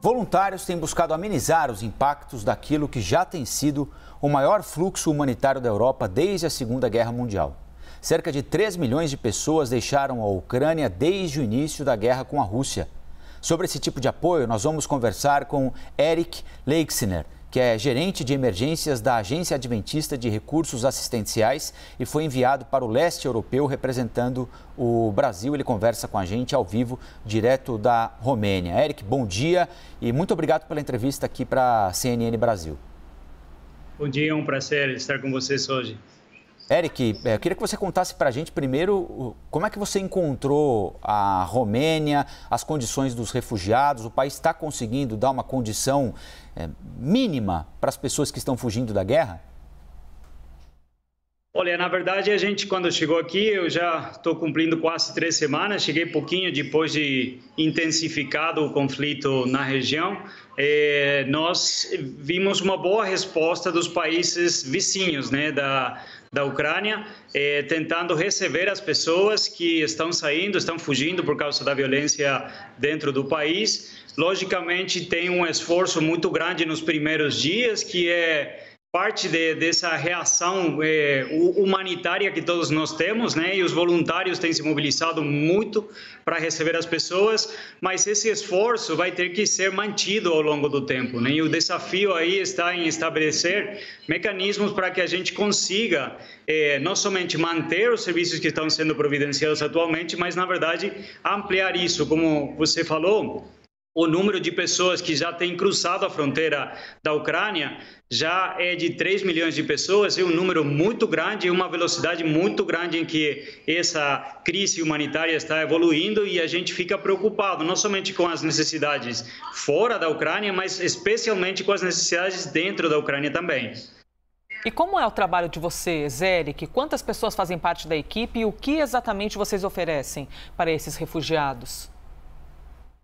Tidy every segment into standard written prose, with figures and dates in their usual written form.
Voluntários têm buscado amenizar os impactos daquilo que já tem sido o maior fluxo humanitário da Europa desde a Segunda Guerra Mundial. Cerca de 3 milhões de pessoas deixaram a Ucrânia desde o início da guerra com a Rússia. Sobre esse tipo de apoio, nós vamos conversar com Eric Leixner, que é gerente de emergências da Agência Adventista de Recursos Assistenciais e foi enviado para o leste europeu representando o Brasil. Ele conversa com a gente ao vivo, direto da Romênia. Eric, bom dia e muito obrigado pela entrevista aqui para a CNN Brasil. Bom dia, é um prazer estar com vocês hoje. Eric, eu queria que você contasse para a gente primeiro como é que você encontrou a Romênia, as condições dos refugiados. O país está conseguindo dar uma condição mínima para as pessoas que estão fugindo da guerra? Olha, na verdade, a gente, quando chegou aqui, eu já estou cumprindo quase 3 semanas, cheguei pouquinho depois de intensificado o conflito na região. Nós vimos uma boa resposta dos países vizinhos, né, da Ucrânia, tentando receber as pessoas que estão saindo, estão fugindo por causa da violência dentro do país. Logicamente, tem um esforço muito grande nos primeiros dias, que é parte dessa reação humanitária que todos nós temos, né? E os voluntários têm se mobilizado muito para receber as pessoas, mas esse esforço vai ter que ser mantido ao longo do tempo, né? E o desafio aí está em estabelecer mecanismos para que a gente consiga não somente manter os serviços que estão sendo providenciados atualmente, mas, na verdade, ampliar isso, como você falou. O número de pessoas que já têm cruzado a fronteira da Ucrânia já é de 3 milhões de pessoas, é um número muito grande, uma velocidade muito grande em que essa crise humanitária está evoluindo e a gente fica preocupado, não somente com as necessidades fora da Ucrânia, mas especialmente com as necessidades dentro da Ucrânia também. E como é o trabalho de vocês, Eric? Quantas pessoas fazem parte da equipe e o que exatamente vocês oferecem para esses refugiados?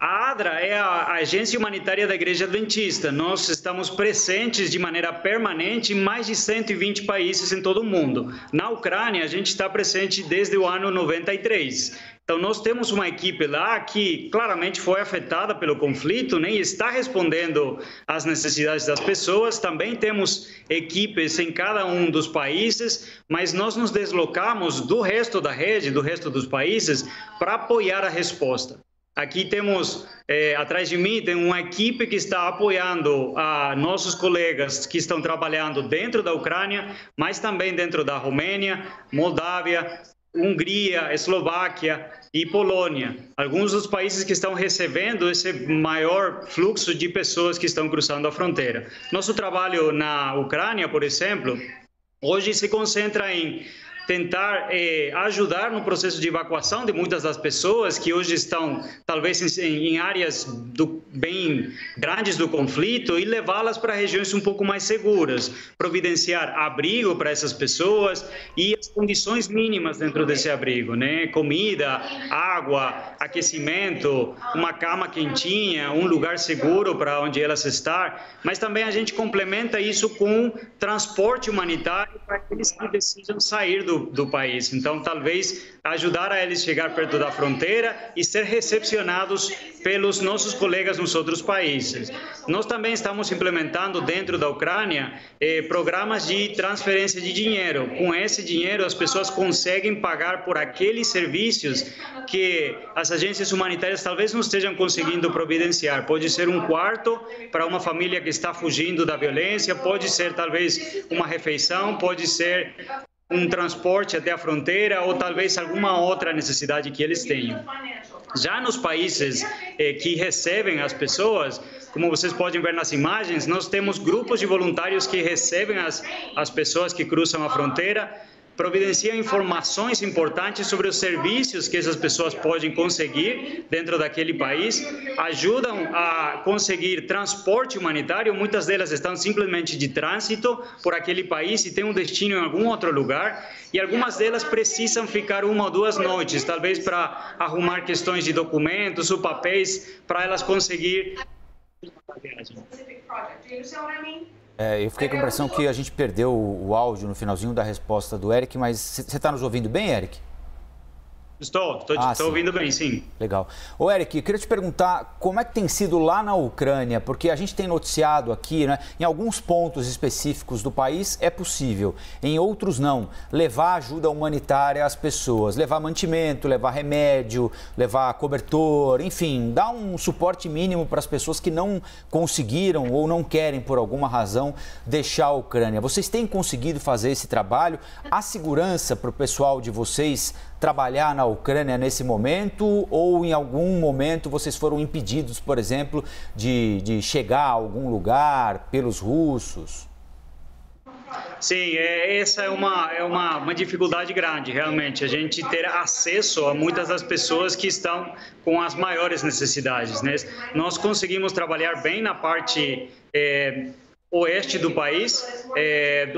A ADRA é a Agência Humanitária da Igreja Adventista. Nós estamos presentes de maneira permanente em mais de 120 países em todo o mundo. Na Ucrânia, a gente está presente desde o ano 93. Então, nós temos uma equipe lá que claramente foi afetada pelo conflito, né, e está respondendo às necessidades das pessoas. Também temos equipes em cada um dos países, mas nós nos deslocamos do resto da rede, do resto dos países, para apoiar a resposta. Aqui temos, atrás de mim, tem uma equipe que está apoiando a nossos colegas que estão trabalhando dentro da Ucrânia, mas também dentro da Romênia, Moldávia, Hungria, Eslováquia e Polônia. Alguns dos países que estão recebendo esse maior fluxo de pessoas que estão cruzando a fronteira. Nosso trabalho na Ucrânia, por exemplo, hoje se concentra em tentar ajudar no processo de evacuação de muitas das pessoas que hoje estão, talvez, em áreas bem grandes do conflito e levá-las para regiões um pouco mais seguras, providenciar abrigo para essas pessoas e as condições mínimas dentro desse abrigo, né? Comida, água, aquecimento, uma cama quentinha, um lugar seguro para onde elas estão, mas também a gente complementa isso com transporte humanitário para aqueles que precisam sair do país. Então, talvez ajudar a eles chegar perto da fronteira e ser recepcionados pelos nossos colegas nos outros países. Nós também estamos implementando dentro da Ucrânia programas de transferência de dinheiro. Com esse dinheiro, as pessoas conseguem pagar por aqueles serviços que as agências humanitárias talvez não estejam conseguindo providenciar. Pode ser um quarto para uma família que está fugindo da violência, pode ser talvez uma refeição, pode ser um transporte até a fronteira ou talvez alguma outra necessidade que eles tenham. Já nos países que recebem as pessoas, como vocês podem ver nas imagens, nós temos grupos de voluntários que recebem as pessoas que cruzam a fronteira, providenciam informações importantes sobre os serviços que essas pessoas podem conseguir dentro daquele país, ajudam a conseguir transporte humanitário, muitas delas estão simplesmente de trânsito por aquele país e têm um destino em algum outro lugar, e algumas delas precisam ficar 1 ou 2 noites, talvez para arrumar questões de documentos ou papéis, para elas conseguir a viagem. Eu fiquei com a impressão que a gente perdeu o áudio no finalzinho da resposta do Eric, mas você está nos ouvindo bem, Eric? Estou ouvindo bem, sim. Legal. Ô, Eric, eu queria te perguntar como é que tem sido lá na Ucrânia, porque a gente tem noticiado aqui, né, em alguns pontos específicos do país é possível, em outros não, levar ajuda humanitária às pessoas, levar mantimento, levar remédio, levar cobertor, enfim, dar um suporte mínimo para as pessoas que não conseguiram ou não querem, por alguma razão, deixar a Ucrânia. Vocês têm conseguido fazer esse trabalho? Há segurança para o pessoal de vocês trabalhar na Ucrânia nesse momento, ou em algum momento vocês foram impedidos, por exemplo, de chegar a algum lugar pelos russos? Sim, essa é uma dificuldade grande, realmente, a gente ter acesso a muitas das pessoas que estão com as maiores necessidades, né? Nós conseguimos trabalhar bem na parte oeste do país,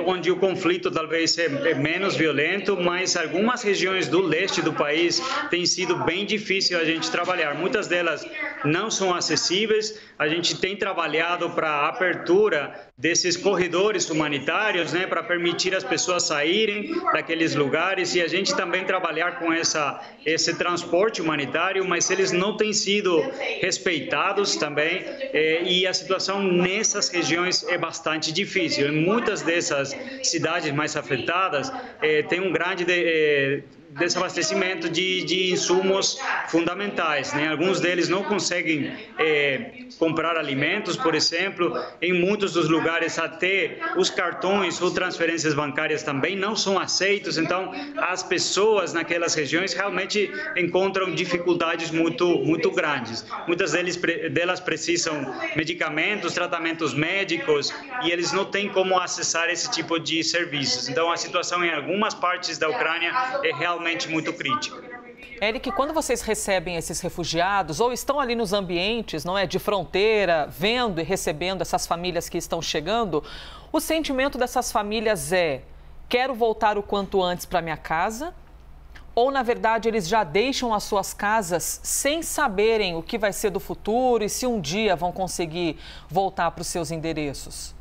onde o conflito talvez é menos violento, mas algumas regiões do leste do país tem sido bem difícil a gente trabalhar. Muitas delas não são acessíveis. A gente tem trabalhado para a abertura desses corredores humanitários, né, para permitir as pessoas saírem daqueles lugares, e a gente também trabalhar com esse transporte humanitário, mas eles não têm sido respeitados também, e a situação nessas regiões é bastante difícil. Em muitas dessas cidades mais afetadas, tem um grande desabastecimento de insumos fundamentais, né? Alguns deles não conseguem comprar alimentos, por exemplo. Em muitos dos lugares, até os cartões ou transferências bancárias também não são aceitos. Então, as pessoas naquelas regiões realmente encontram dificuldades muito grandes. Muitas delas precisam medicamentos, tratamentos médicos, e eles não têm como acessar esse tipo de serviços. Então, a situação em algumas partes da Ucrânia é realmente muito crítica. Eric, quando vocês recebem esses refugiados ou estão ali nos ambientes, não é, de fronteira, vendo e recebendo essas famílias que estão chegando, o sentimento dessas famílias é: quero voltar o quanto antes para minha casa? Ou, na verdade, eles já deixam as suas casas sem saberem o que vai ser do futuro e se um dia vão conseguir voltar para os seus endereços?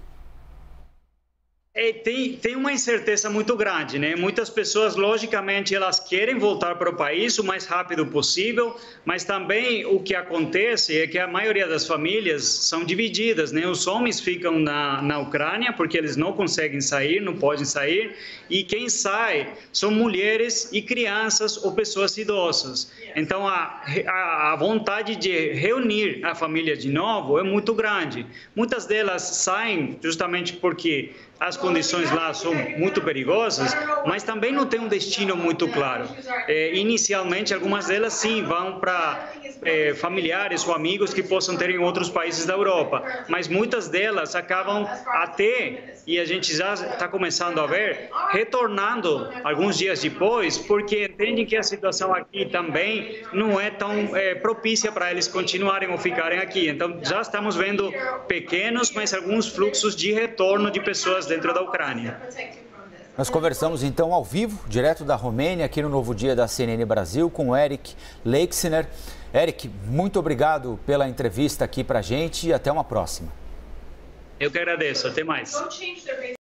Tem uma incerteza muito grande, né? Muitas pessoas, logicamente, elas querem voltar para o país o mais rápido possível, mas também o que acontece é que a maioria das famílias são divididas, né? Os homens ficam na Ucrânia porque eles não conseguem sair, não podem sair, e quem sai são mulheres e crianças ou pessoas idosas. Então, a vontade de reunir a família de novo é muito grande. Muitas delas saem justamente porque as condições lá são muito perigosas, mas também não tem um destino muito claro. Inicialmente, algumas delas sim vão para familiares ou amigos que possam ter em outros países da Europa, mas muitas delas acabam até, e a gente já está começando a ver, retornando alguns dias depois, porque entendem que a situação aqui também não é tão propícia para eles continuarem ou ficarem aqui. Então, já estamos vendo pequenos, mas alguns fluxos de retorno de pessoas dentro da Ucrânia. Nós conversamos então ao vivo, direto da Romênia, aqui no Novo Dia da CNN Brasil, com o Eric Leixner. Eric, muito obrigado pela entrevista aqui para a gente e até uma próxima. Eu que agradeço, até mais.